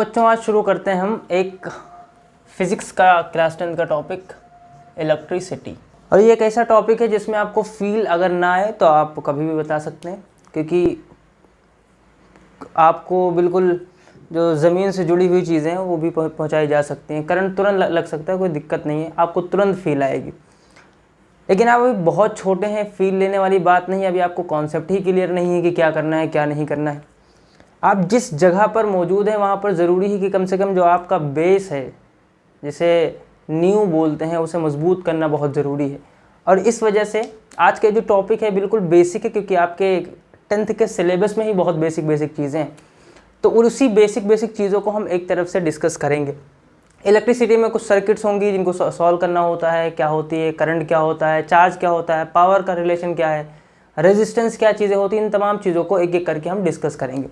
बच्चों आज शुरू करते हैं हम एक फिज़िक्स का क्लास 10 का टॉपिक इलेक्ट्रिसिटी। और ये एक ऐसा टॉपिक है जिसमें आपको फील अगर ना आए तो आप कभी भी बता सकते हैं, क्योंकि आपको बिल्कुल जो ज़मीन से जुड़ी हुई चीज़ें हैं वो भी पहुंचाई जा सकती हैं। करंट तुरंत लग सकता है, कोई दिक्कत नहीं है, आपको तुरंत फील आएगी। लेकिन आप अभी बहुत छोटे हैं, फील लेने वाली बात नहीं है। अभी आपको कॉन्सेप्ट ही क्लियर नहीं है कि क्या करना है क्या नहीं करना है। आप जिस जगह पर मौजूद हैं वहाँ पर ज़रूरी है कि कम से कम जो आपका बेस है, जिसे नींव बोलते हैं, उसे मजबूत करना बहुत ज़रूरी है। और इस वजह से आज के जो टॉपिक है बिल्कुल बेसिक है, क्योंकि आपके 10th के सिलेबस में ही बहुत बेसिक चीज़ें हैं। तो उसी बेसिक चीज़ों को हम एक तरफ से डिस्कस करेंगे। इलेक्ट्रिसिटी में कुछ सर्किट्स होंगी जिनको सॉल्व करना होता है, क्या होती है, करंट क्या होता है, चार्ज क्या होता है, पावर का रिलेशन क्या है, रेजिस्टेंस क्या चीज़ें होती हैं, इन तमाम चीज़ों को एक एक करके हम डिस्कस करेंगे।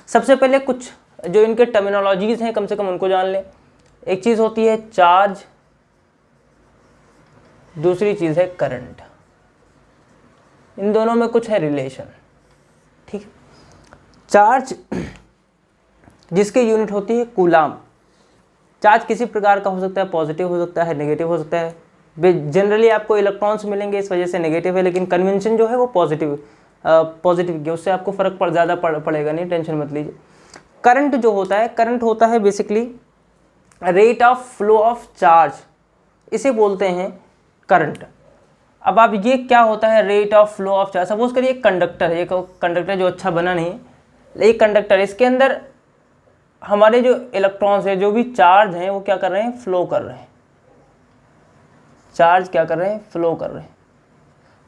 सबसे पहले कुछ जो इनके टर्मिनोलॉजीज़ हैं कम से कम उनको जान लें। एक चीज़ होती है चार्ज, दूसरी चीज़ है करंट। इन दोनों में कुछ है रिलेशन, ठीक है। चार्ज जिसकी यूनिट होती है कूलाम। चार्ज किसी प्रकार का हो सकता है, पॉजिटिव हो सकता है, नेगेटिव हो सकता है। जनरली आपको इलेक्ट्रॉन्स मिलेंगे, इस वजह से नेगेटिव है, लेकिन कन्वेंशन जो है वो पॉजिटिव की, उससे आपको फ़र्क ज़्यादा पड़ेगा नहीं, टेंशन मत लीजिए। करंट जो होता है, करंट होता है basically rate of flow of charge, इसे बोलते हैं करंट। अब आप ये क्या होता है rate of flow of charge. Suppose करिए एक कंडक्टर है, एक कंडक्टर जो अच्छा बना नहीं है, एक कंडक्टर, इसके अंदर हमारे जो इलेक्ट्रॉन्स है, जो भी चार्ज हैं, वो क्या कर रहे हैं, फ्लो कर रहे हैं। चार्ज क्या कर रहे हैं, फ्लो कर रहे हैं।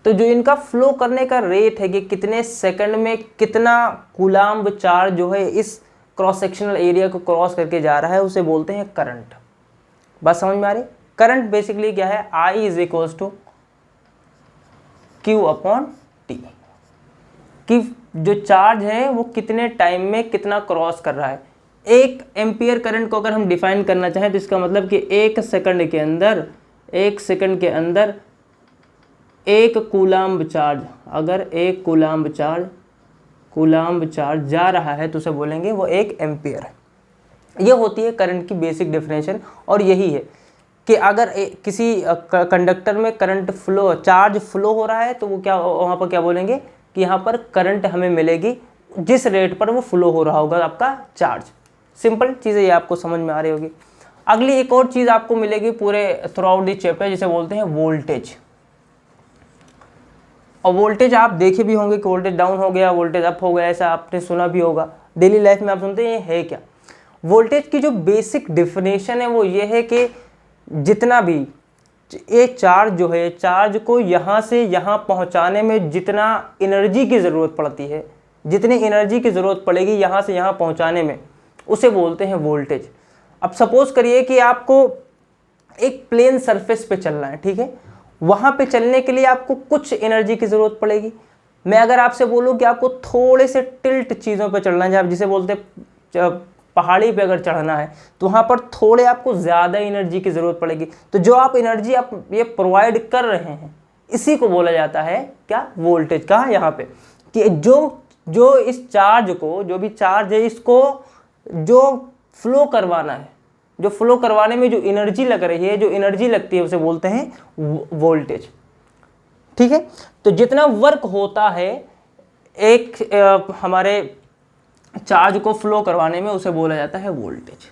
तो जो इनका फ्लो करने का रेट है कि कितने सेकंड में कितना कूलाम्ब चार्ज जो है इस क्रॉस सेक्शनल एरिया को क्रॉस करके जा रहा है, उसे बोलते हैं करंट। बात समझ में आ रही? करंट बेसिकली क्या है, I is equals to Q upon T, कि जो चार्ज है वो कितने टाइम में कितना क्रॉस कर रहा है। एक एम्पियर करंट को अगर हम डिफाइन करना चाहें तो इसका मतलब कि एक सेकंड के अंदर एक कूलाम्ब चार्ज, अगर एक कूलाम्ब चार्ज जा रहा है तो उसे बोलेंगे वो एक एम्पियर है। ये होती है करंट की बेसिक डेफिनेशन। और यही है कि अगर किसी कंडक्टर में करंट फ्लो, चार्ज फ्लो हो रहा है तो वो क्या, वहाँ पर क्या बोलेंगे कि यहाँ पर करंट हमें मिलेगी जिस रेट पर वो फ्लो हो रहा होगा आपका चार्ज। सिंपल चीज़ें ये आपको समझ में आ रही होगी। अगली एक और चीज़ आपको मिलेगी पूरे थ्रू आउट दिस चैप्टर, जिसे बोलते हैं वोल्टेज। और वोल्टेज आप देखे भी होंगे कि वोल्टेज डाउन हो गया, वोल्टेज अप हो गया, ऐसा आपने सुना भी होगा। डेली लाइफ में आप सुनते हैं, ये है क्या। वोल्टेज की जो बेसिक डेफिनेशन है वो ये है कि जितना भी ये चार्ज जो है, चार्ज को यहाँ से यहाँ पहुँचाने में जितना एनर्जी की ज़रूरत पड़ती है, जितनी एनर्जी की ज़रूरत पड़ेगी यहाँ से यहाँ पहुँचाने में, उसे बोलते हैं वोल्टेज। अब सपोज़ करिए कि आपको एक प्लेन सरफेस पे चलना है, ठीक है। वहाँ पे चलने के लिए आपको कुछ एनर्जी की ज़रूरत पड़ेगी। मैं अगर आपसे बोलूँ कि आपको थोड़े से टिल्ट चीज़ों पे चलना है, जब जिसे बोलते हैं पहाड़ी पे अगर चढ़ना है, तो वहाँ पर थोड़े आपको ज़्यादा एनर्जी की ज़रूरत पड़ेगी। तो जो आप एनर्जी आप ये प्रोवाइड कर रहे हैं, इसी को बोला जाता है क्या, वोल्टेज। कहाँ, यहाँ पे, कि जो इस चार्ज को, जो भी चार्ज है, इसको जो फ्लो करवाना है, जो फ्लो करवाने में जो एनर्जी लग रही है, जो एनर्जी लगती है, उसे बोलते हैं वोल्टेज, ठीक है। तो जितना वर्क होता है एक हमारे चार्ज को फ्लो करवाने में, उसे बोला जाता है वोल्टेज।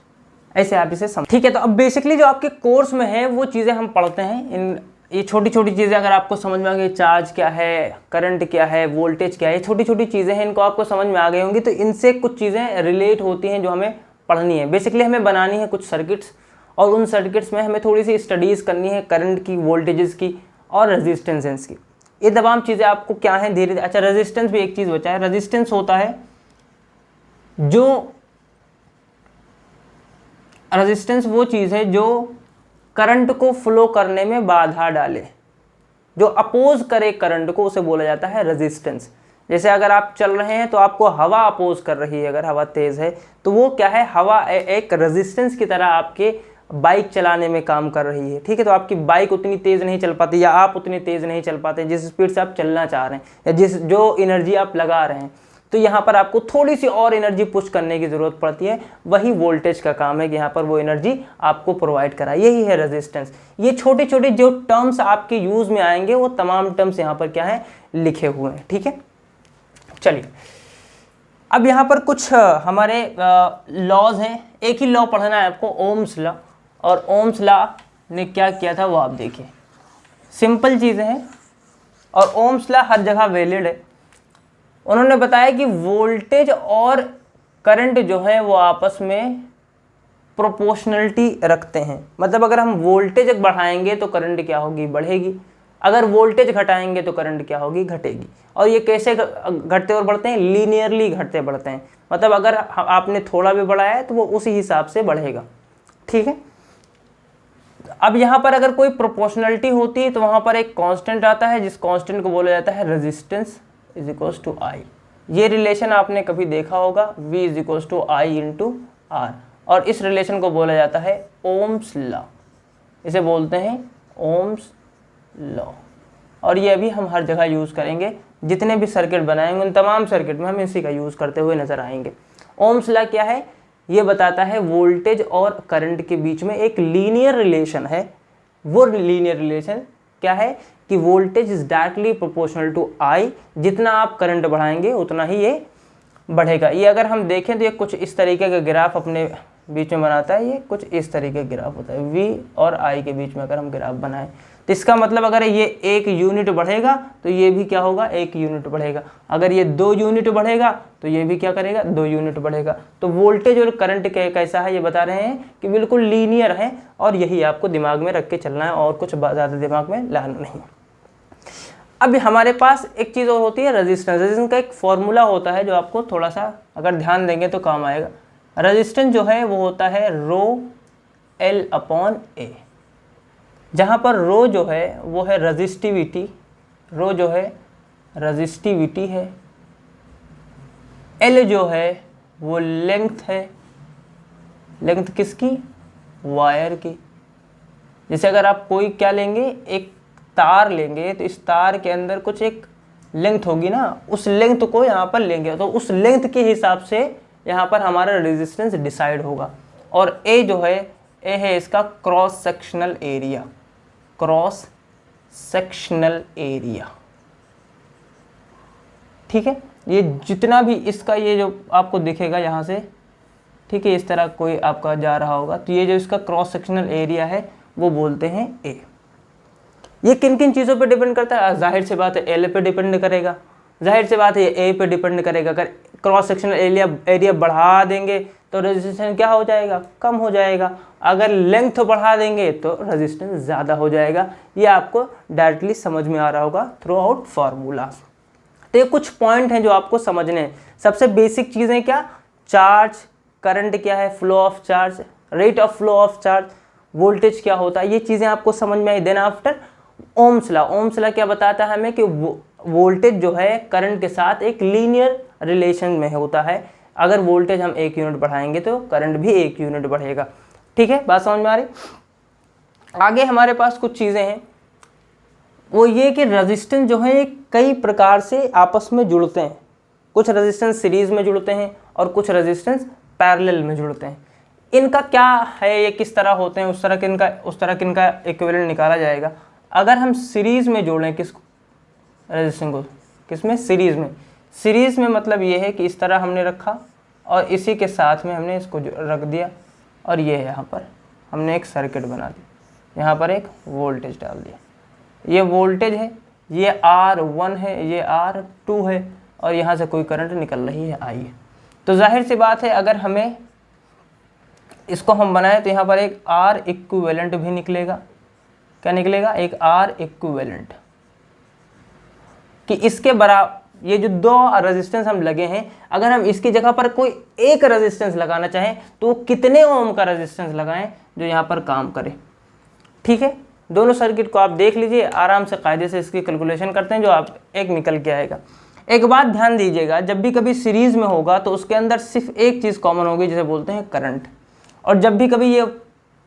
ऐसे आप इसे समझ, ठीक है। तो अब बेसिकली जो आपके कोर्स में है वो चीज़ें हम पढ़ते हैं। इन ये छोटी चीज़ें अगर आपको समझ में आ गई, चार्ज क्या है, करंट क्या है, वोल्टेज क्या है, छोटी चीज़ें हैं, इनको आपको समझ में आ गई होंगी। तो इनसे कुछ चीज़ें रिलेट होती हैं जो हमें पढ़नी है। बेसिकली हमें बनानी है कुछ सर्किट्स, और उन सर्किट्स में हमें थोड़ी सी स्टडीज़ करनी है करंट की, वोल्टेजेस की और रेजिस्टेंसेस की। ये तमाम चीज़ें आपको क्या है धीरे धीरे। अच्छा, रेजिस्टेंस भी एक चीज़ बचा है। रेजिस्टेंस होता है रेजिस्टेंस वो चीज़ है जो करंट को फ्लो करने में बाधा डाले, जो अपोज करे करंट को, उसे बोला जाता है रेजिस्टेंस। जैसे अगर आप चल रहे हैं तो आपको हवा अपोज कर रही है, अगर हवा तेज़ है तो वो क्या है, हवा एक रेजिस्टेंस की तरह आपके बाइक चलाने में काम कर रही है, ठीक है। तो आपकी बाइक उतनी तेज़ नहीं चल पाती, या आप उतनी तेज़ नहीं चल पाते जिस स्पीड से आप चलना चाह रहे हैं, या जो एनर्जी आप लगा रहे हैं। तो यहाँ पर आपको थोड़ी सी और एनर्जी पुश करने की ज़रूरत पड़ती है। वही वोल्टेज का काम है कि यहाँ पर वो एनर्जी आपको प्रोवाइड कराए, यही है रेजिस्टेंस। ये छोटे छोटे जो टर्म्स आपके यूज़ में आएंगे वो तमाम टर्म्स यहाँ पर क्या है, लिखे हुए हैं। ठीक है, चलिए अब यहाँ पर कुछ हमारे लॉज हैं। एक ही लॉ पढ़ना है आपको, ओम्स लॉ। और ओम्स लॉ ने क्या किया था वो आप देखिए, सिंपल चीज़ें हैं और ओम्स लॉ हर जगह वैलिड है। उन्होंने बताया कि वोल्टेज और करंट जो है वो आपस में प्रोपोर्शनलिटी रखते हैं। मतलब अगर हम वोल्टेज बढ़ाएंगे तो करंट क्या होगी, बढ़ेगी। अगर वोल्टेज घटाएंगे तो करंट क्या होगी, घटेगी। और ये कैसे घटते और बढ़ते हैं, लीनियरली घटते बढ़ते हैं। मतलब अगर आपने थोड़ा भी बढ़ाया है तो वो उसी हिसाब से बढ़ेगा। ठीक है, अब यहाँ पर अगर कोई प्रोपोर्शनलिटी होती है तो वहाँ पर एक कांस्टेंट आता है, जिस कांस्टेंट को बोला जाता है resistance is equals to I. ये रिलेशन आपने कभी देखा होगा, V is equals to I into R. और इस रिलेशन को बोला जाता है ओम्स लॉ, इसे बोलते हैं ओम्स लॉ। और ये अभी हम हर जगह यूज़ करेंगे, जितने भी सर्किट बनाएंगे उन तमाम सर्किट में हम इसी का यूज़ करते हुए नजर आएंगे। ओम्स लॉ क्या है, ये बताता है वोल्टेज और करंट के बीच में एक लीनियर रिलेशन है। वो लीनियर रिलेशन क्या है कि voltage is directly proportional to I. जितना आप करंट बढ़ाएंगे उतना ही ये बढ़ेगा। ये अगर हम देखें तो ये कुछ इस तरीके का ग्राफ अपने बीच में बनाता है। ये कुछ इस तरीके का ग्राफ होता है, V और I के बीच में अगर हम ग्राफ बनाएं तो इसका मतलब अगर ये 1 यूनिट बढ़ेगा तो ये भी क्या होगा, 1 यूनिट बढ़ेगा। अगर ये 2 यूनिट बढ़ेगा तो ये भी क्या करेगा, 2 यूनिट बढ़ेगा। तो वोल्टेज और करंट कैसा है ये बता रहे हैं कि बिल्कुल लीनियर है। और यही आपको दिमाग में रख के चलना है और कुछ ज़्यादा दिमाग में लाना नहीं। अब हमारे पास एक चीज़ और होती है रेजिस्टेंस। रेजिस्टेंस का एक फॉर्मूला होता है जो आपको थोड़ा सा अगर ध्यान देंगे तो काम आएगा। रेजिस्टेंस जो है वो होता है रो एल अपॉन ए, जहाँ पर रो जो है वो है रजिस्टिविटी, रो जो है रजिस्टिविटी है, एल जो है वो लेंथ है। लेंथ किसकी, वायर की। जैसे अगर आप कोई क्या लेंगे, एक तार लेंगे तो इस तार के अंदर कुछ एक लेंथ होगी ना, उस लेंथ को यहाँ पर लेंगे तो उस लेंथ के हिसाब से यहाँ पर हमारा रेजिस्टेंस डिसाइड होगा। और ए जो है, ए है इसका cross sectional area, cross sectional area. ठीक है, ये जितना भी इसका ये जो आपको दिखेगा यहाँ से, ठीक है, इस तरह कोई आपका जा रहा होगा तो ये जो इसका क्रॉस सेक्शनल एरिया है वो बोलते हैं ए। ये किन किन चीज़ों पे डिपेंड करता है, जाहिर सी बात है एल पे डिपेंड करेगा, जाहिर सी बात है ए पे डिपेंड करेगा। अगर क्रॉस सेक्शनल एरिया बढ़ा देंगे तो रेजिस्टेंस क्या हो जाएगा, कम हो जाएगा। अगर लेंथ बढ़ा देंगे तो रेजिस्टेंस ज़्यादा हो जाएगा। ये आपको डायरेक्टली समझ में आ रहा होगा थ्रू आउट फार्मूला। तो ये कुछ पॉइंट हैं जो आपको समझने हैं। सबसे बेसिक चीज़ें क्या, चार्ज, करंट क्या है, flow of charge, rate of flow of charge, voltage क्या होता है, ये चीज़ें आपको समझ में आई। Then after Ohm's law. Ohm's law क्या बताता है हमें कि वोल्टेज जो है करंट के साथ एक लीनियर रिलेशन में होता है। अगर वोल्टेज हम 1 यूनिट बढ़ाएंगे तो करंट भी 1 यूनिट बढ़ेगा। ठीक है, बात समझ में आ रही। आगे हमारे पास कुछ चीज़ें हैं, वो ये कि रेजिस्टेंस जो है कई प्रकार से आपस में जुड़ते हैं। कुछ रेजिस्टेंस सीरीज में जुड़ते हैं और कुछ रेजिस्टेंस पैरेलल में जुड़ते हैं। इनका क्या है, ये किस तरह होते हैं, उस तरह किनका इक्विवेलेंट निकाला जाएगा। अगर हम सीरीज में जोड़ें किसको, रेजिस्टेंस को, किसमें, सीरीज में। सीरीज में मतलब ये है कि इस तरह हमने रखा और इसी के साथ में हमने इसको रख दिया और ये यहाँ पर हमने एक सर्किट बना दी, यहाँ पर एक वोल्टेज डाल दिया। ये वोल्टेज है, ये R1 है, ये R2 है और यहाँ से कोई करंट निकल रही है, I है। तो जाहिर सी बात है अगर हमें इसको हम बनाएं तो यहाँ पर एक R इक्विवेलेंट भी निकलेगा। क्या निकलेगा, एक R इक्विवेलेंट, कि इसके बराबर ये जो 2 रेजिस्टेंस हम लगे हैं, अगर हम इसकी जगह पर कोई एक रेजिस्टेंस लगाना चाहें तो कितने ओम का रेजिस्टेंस लगाएं जो यहाँ पर काम करे। ठीक है, दोनों सर्किट को आप देख लीजिए, आराम से कायदे से इसकी कैलकुलेशन करते हैं जो आप एक निकल के आएगा। एक बात ध्यान दीजिएगा, जब भी कभी सीरीज में होगा तो उसके अंदर सिर्फ एक चीज़ कॉमन होगी जिसे बोलते हैं करंट। और जब भी कभी ये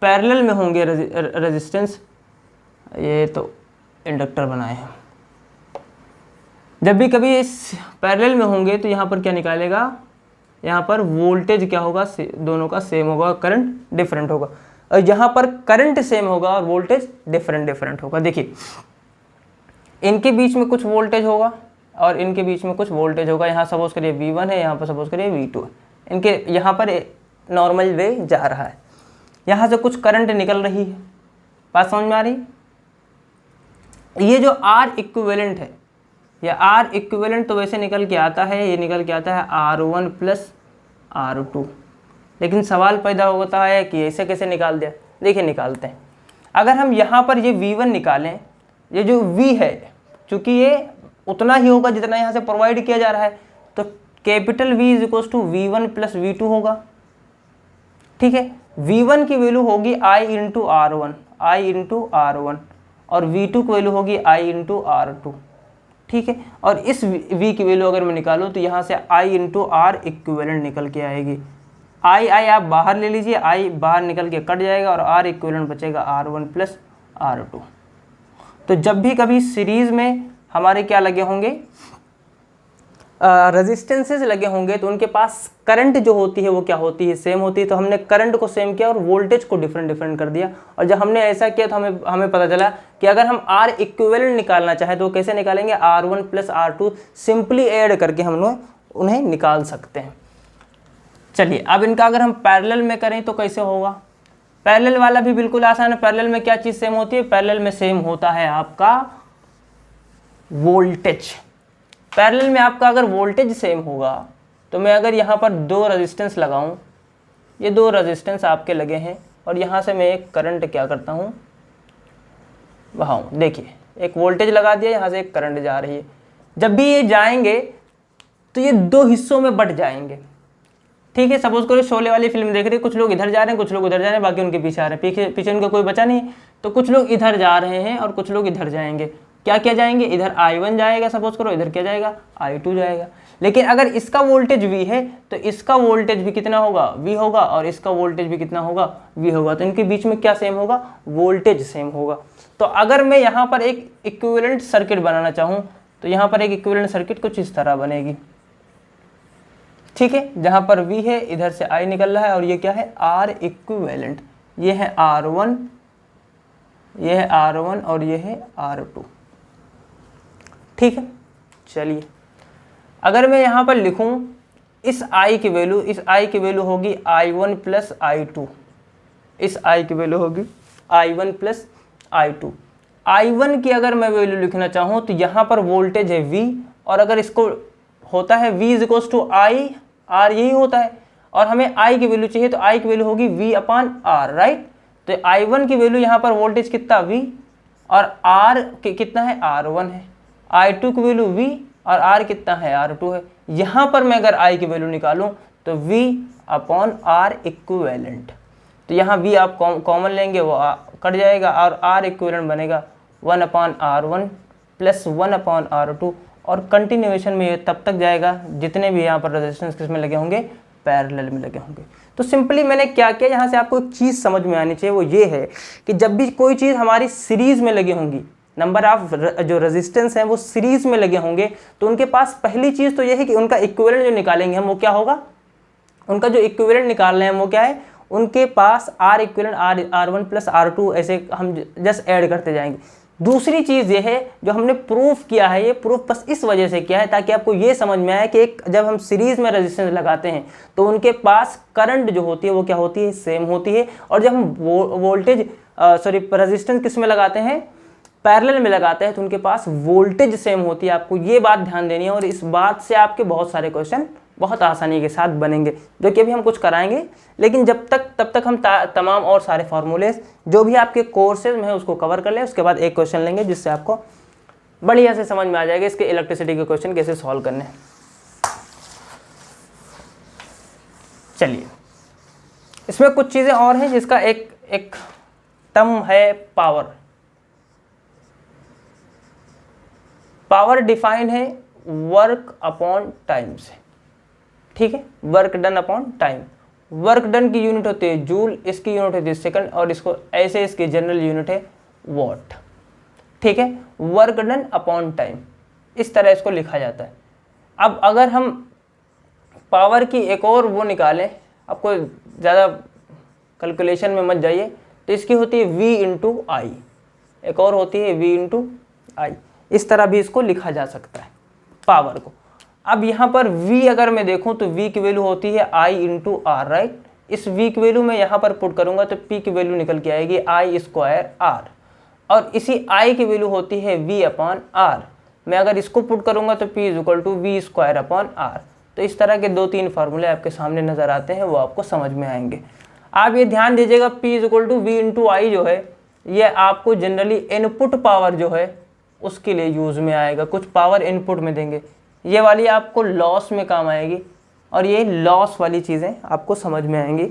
पैरेलल में होंगे रेजिस्टेंस, ये तो इंडक्टर बनाए हैं, जब भी कभी इस पैरेलल में होंगे तो यहाँ पर क्या निकालेगा, यहाँ पर वोल्टेज क्या होगा, दोनों का सेम होगा, करंट डिफरेंट होगा। और यहाँ पर करंट सेम होगा और वोल्टेज डिफरेंट होगा। देखिए इनके बीच में कुछ वोल्टेज होगा और इनके बीच में कुछ वोल्टेज होगा। यहाँ सपोज करिए V1 है, यहाँ पर सपोज करिए V2 है। इनके यहाँ पर नॉर्मल वे जा रहा है, यहाँ से कुछ करंट निकल रही है। बात समझ में आ रही? ये जो R इक्विवेलेंट है, या R इक्विवेलेंट तो वैसे निकल के आता है, ये निकल के आता है R1 प्लस R2। लेकिन सवाल पैदा होता है कि ऐसे कैसे निकाल दिया। देखिए निकालते हैं। अगर हम यहाँ पर ये V1 निकालें, ये जो V है चूँकि ये उतना ही होगा जितना यहाँ से प्रोवाइड किया जा रहा है, तो capital V is equals to V1 प्लस V2 होगा। ठीक है, V1 की वैल्यू होगी I इंटू R1 और V2 की वैल्यू होगी I इंटू R2। ठीक है, और इस V की वैल्यू अगर मैं निकालूँ तो यहाँ से I इंटू R इक्विवेलेंट निकल के आएगी। I आप बाहर ले लीजिए, I बाहर निकल के कट जाएगा और R इक्विवेलेंट बचेगा R1 प्लस R2। तो जब भी कभी सीरीज़ में हमारे क्या लगे होंगे, रेजिस्टेंसेस लगे होंगे, तो उनके पास करंट जो होती है वो क्या होती है, सेम होती है। तो हमने करंट को सेम किया और वोल्टेज को डिफरेंट कर दिया। और जब हमने ऐसा किया तो हमें पता चला कि अगर हम R इक्विवेलेंट निकालना चाहें तो कैसे निकालेंगे, R1 plus R2 simply add करके हम लोग उन्हें निकाल सकते हैं। चलिए अब इनका अगर हम पैरेलल में करें तो कैसे होगा। पैरेलल वाला भी बिल्कुल आसान है। पैरेलल में क्या चीज़ सेम होती है, पैरेलल में सेम होता है आपका वोल्टेज। पैरेलल में आपका अगर वोल्टेज सेम होगा तो मैं अगर यहाँ पर दो रेजिस्टेंस लगाऊं, ये दो रेजिस्टेंस आपके लगे हैं और यहाँ से मैं एक करंट क्या करता हूँ बहाऊँ। देखिए एक वोल्टेज लगा दिया, यहाँ से एक करंट जा रही है। जब भी ये जाएंगे तो ये दो हिस्सों में बट जाएंगे। ठीक है, सपोज करो शोले वाली फिल्म देख रहे हैं, कुछ लोग इधर जा रहे हैं, कुछ लोग उधर जा रहे हैं, बाकी उनके पीछे आ रहे हैं। पीछे उनका कोई बचा नहीं, तो कुछ लोग इधर जा रहे हैं और कुछ लोग इधर जाएंगे। क्या जाएंगे, इधर I1 जाएगा, सपोज करो इधर क्या जाएगा, I2 जाएगा। लेकिन अगर इसका वोल्टेज V है तो इसका वोल्टेज भी कितना होगा, V होगा, और इसका वोल्टेज भी कितना होगा, V होगा। तो इनके बीच में क्या सेम होगा, वोल्टेज सेम होगा। तो अगर मैं यहाँ पर एक इक्विवेलेंट सर्किट बनाना चाहूँ तो यहाँ पर एक इक्विवेलेंट सर्किट कुछ इस तरह बनेगी। ठीक है, जहाँ पर V है, इधर से I निकल रहा है और ये क्या है, R इक्विवेलेंट। ये है R1, ये है R1 और ये है R2। ठीक है, चलिए अगर मैं यहाँ पर लिखूँ इस I की वैल्यू होगी I1 प्लस I2। इस I की वैल्यू होगी I1 प्लस I2। I1 की अगर मैं वैल्यू लिखना चाहूँ तो यहाँ पर वोल्टेज है V, और अगर इसको होता है V is equals to I, R यही होता है, और हमें I की वैल्यू चाहिए तो I की वैल्यू होगी V अपॉन R, राइट। तो I1 की वैल्यू यहाँ पर वोल्टेज कितना V, और R कितना है, R1 है। I2 की वैल्यू V और R कितना है, R2 है। यहाँ पर मैं अगर I की वैल्यू निकालूँ तो V अपॉन R इक्विवेलेंट। तो यहाँ V आप कॉमन लेंगे, वो कट जाएगा और R इक्विवेलेंट बनेगा 1 upon R1 plus 1 upon R2। और कंटिन्यूएशन में ये तब तक जाएगा जितने भी यहाँ पर रेजिस्टेंस किसमें लगे होंगे, पैरेलल में लगे होंगे। तो सिंपली मैंने क्या किया, यहाँ से आपको एक चीज़ समझ में आनी चाहिए, वो ये है कि जब भी कोई चीज़ हमारी सीरीज़ में लगी होंगी, नंबर ऑफ जो रेजिस्टेंस हैं वो सीरीज़ में लगे होंगे, तो उनके पास पहली चीज़ तो ये है कि उनका इक्विवेलेंट जो निकालेंगे हम वो क्या होगा, उनका जो इक्विवेलेंट निकाल रहे हैं वो क्या है, उनके पास R equivalent R1 plus R2 ऐसे हम जस्ट ऐड करते जाएंगे। दूसरी चीज़ ये है जो हमने प्रूफ किया है, ये प्रूफ बस इस वजह से किया है ताकि आपको ये समझ में आए कि जब हम सीरीज़ में रेजिस्टेंस लगाते हैं तो उनके पास करंट जो होती है वो क्या होती है, सेम होती है। और जब हम वोल्टेज रेजिस्टेंस किस में लगाते हैं, पैरेलल में लगाते हैं, तो उनके पास वोल्टेज सेम होती है। आपको ये बात ध्यान देनी है और इस बात से आपके बहुत सारे क्वेश्चन बहुत आसानी के साथ बनेंगे, जो कि अभी हम कुछ कराएंगे। लेकिन तब तक हम तमाम और सारे फार्मूले जो भी आपके कोर्सेज में है उसको कवर कर लें। उसके बाद एक क्वेश्चन लेंगे जिससे आपको बढ़िया से समझ में आ जाएगा इसके इलेक्ट्रिसिटी के क्वेश्चन कैसे सॉल्व करने हैं। चलिए, इसमें कुछ चीज़ें और हैं जिसका एक टर्म है पावर। पावर डिफाइन है वर्क अपॉन टाइम से। ठीक है, work done upon time. Work done की यूनिट होती है जूल, इसकी यूनिट होती है सेकंड, और इसको ऐसे इसकी जनरल यूनिट है वॉट। ठीक है, वर्क डन अपॉन टाइम। इस तरह इसको लिखा जाता है। अब अगर हम पावर की एक और वो निकालें, आपको ज़्यादा कैलकुलेशन में मत जाइए, तो इसकी होती है v इंटू आई, एक और होती है v इंटू आई। इस तरह भी इसको लिखा जा सकता है पावर को। अब यहाँ पर v अगर मैं देखूँ तो v की वैल्यू होती है i इंटू आर, राइट। इस v की वैल्यू मैं यहाँ पर पुट करूँगा तो p की वैल्यू निकल के आएगी आई स्क्वायर आर, और इसी i की वैल्यू होती है v अपॉन आर। मैं अगर इसको पुट करूँगा तो p is equal to V square upon R. तो इस तरह के 2-3 फार्मूले आपके सामने नज़र आते हैं, वो आपको समझ में आएंगे। आप ये ध्यान दीजिएगा p is equal to V into I जो है, ये आपको जनरली इनपुट पावर जो है उसके लिए यूज़ में आएगा। कुछ पावर इनपुट में देंगे, ये वाली आपको लॉस में काम आएगी, और ये लॉस वाली चीज़ें आपको समझ में आएंगी।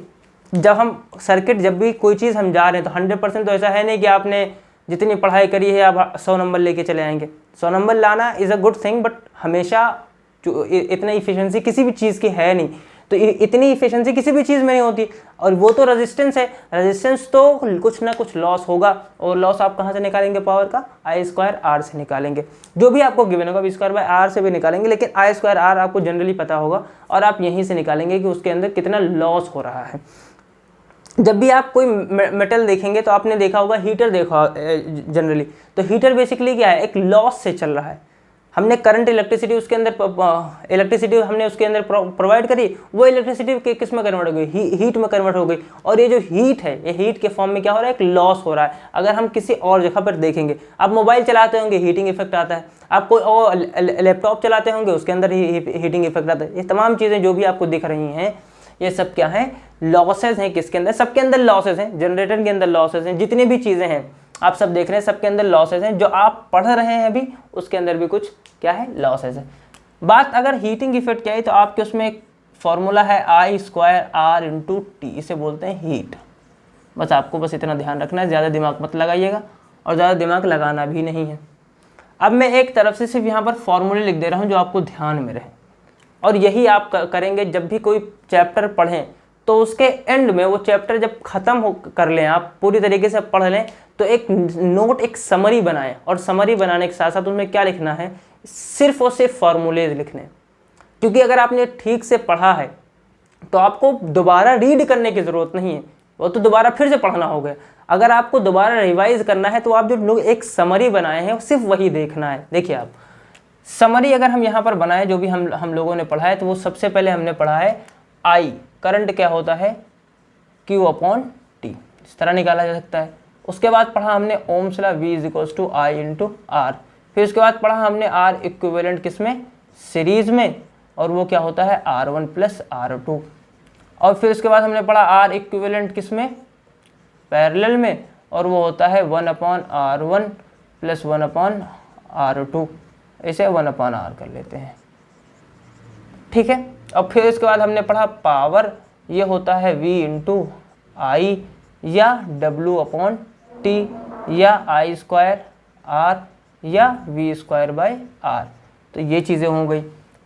जब हम सर्किट, जब भी कोई चीज़ हम जा रहे हैं तो 100% तो ऐसा है नहीं कि आपने जितनी पढ़ाई करी है आप 100 नंबर लेके चले आएंगे। 100 नंबर लाना is a good thing, but हमेशा जो इतना इफिशिएंसी किसी भी चीज़ की है नहीं, तो इतनी इफिशिएंसी किसी भी चीज़ में नहीं होती। और वो तो रेजिस्टेंस है, रेजिस्टेंस तो कुछ ना कुछ लॉस होगा, और लॉस आप कहाँ से निकालेंगे? पावर का आई स्क्वायर आर से निकालेंगे। जो भी आपको गिवन होगा वी स्क्वायर बाय आर से भी निकालेंगे, लेकिन आई स्क्वायर आर आपको जनरली पता होगा, और आप यहीं से निकालेंगे कि उसके अंदर कितना लॉस हो रहा है। जब भी आप कोई मेटल देखेंगे तो आपने देखा होगा, हीटर देखा जनरली, तो हीटर बेसिकली क्या है? एक लॉस से चल रहा है। हमने करंट इलेक्ट्रिसिटी उसके अंदर हमने उसके अंदर प्रोवाइड करी, वो इलेक्ट्रिसिटी किस में कन्वर्ट हो गई? हीट में कन्वर्ट हो गई। और ये जो हीट है, ये हीट के फॉर्म में क्या हो रहा है? एक लॉस हो रहा है। अगर हम किसी और जगह पर देखेंगे, आप मोबाइल चलाते होंगे, हीटिंग इफेक्ट आता है। आप कोई और लैपटॉप चलाते होंगे, उसके अंदर हीटिंग इफेक्ट आता है। ये तमाम चीज़ें जो भी आपको दिख रही हैं, ये सब क्या है? लॉसेज हैं। किसके अंदर? सबके अंदर लॉसेज हैं। जनरेटर के अंदर लॉसेज हैं। जितनी भी चीज़ें हैं आप सब देख रहे हैं, सबके अंदर लॉसेज हैं। जो आप पढ़ रहे हैं अभी, उसके अंदर भी कुछ क्या है? लॉसेज है। बात अगर हीटिंग इफेक्ट क्या है, तो आपके उसमें एक फॉर्मूला है आई स्क्वायर आर इंटू टी, इसे बोलते हैं हीट। बस आपको बस इतना ध्यान रखना है, ज़्यादा दिमाग मत लगाइएगा, और ज़्यादा दिमाग लगाना भी नहीं है। अब मैं एक तरफ से सिर्फ यहाँ पर फॉर्मूले लिख दे रहा हूँ जो आपको ध्यान में रहे, और यही आप करेंगे जब भी कोई चैप्टर पढ़ें, तो उसके एंड में वो चैप्टर जब ख़त्म कर लें, आप पूरी तरीके से पढ़ लें, तो एक नोट, एक समरी बनाएं, और समरी बनाने के साथ साथ उसमें क्या लिखना है? सिर्फ और सिर्फ फॉर्मूलेज लिखने। क्योंकि अगर आपने ठीक से पढ़ा है तो आपको दोबारा रीड करने की ज़रूरत नहीं है, वो तो दोबारा फिर से पढ़ना होगा। अगर आपको दोबारा रिवाइज करना है तो आप जो एक समरी बनाए हैं सिर्फ वही देखना है। देखिए, आप समरी अगर हम यहाँ पर बनाए, जो भी हम लोगों ने पढ़ा है, तो वो सबसे पहले हमने पढ़ा है आई, करंट क्या होता है? Q अपॉन टी, इस तरह निकाला जा सकता है। उसके बाद पढ़ा हमने Ohm's law, V is equals to I into R. फिर उसके बाद पढ़ा हमने आर इक्विवेलेंट किस में? सीरीज में, और वो क्या होता है? R1 plus R2। और फिर उसके बाद हमने पढ़ा आर इक्विवेलेंट किस में? पैरेलल में, और वो होता है 1 upon R1 plus 1 upon R2। इसे 1 अपॉन R कर लेते हैं, ठीक है। और फिर इसके बाद हमने पढ़ा पावर, ये होता है V इंटू आई, या W अपॉन टी, या आई स्क्वायर आर, या V स्क्वायर बाय आर। तो ये चीज़ें हो गई,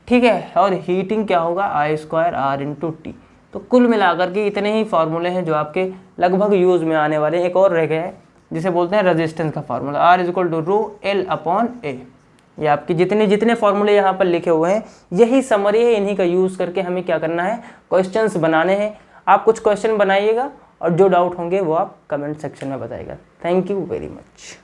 ठीक है। और हीटिंग क्या होगा? आई स्क्वायर आर इंटू टी। तो कुल मिलाकर के इतने ही फार्मूले हैं जो आपके लगभग यूज़ में आने वाले हैं। एक और रह गया है जिसे बोलते हैं रेजिस्टेंस का formula, R is equal to rho L upon A. ये आपके जितने फार्मूले यहाँ पर लिखे हुए हैं, यही समरी है। इन्हीं का यूज़ करके हमें क्या करना है? क्वेश्चंस बनाने हैं। आप कुछ क्वेश्चन बनाइएगा, और जो डाउट होंगे वो आप कमेंट सेक्शन में बताइएगा। Thank you very much.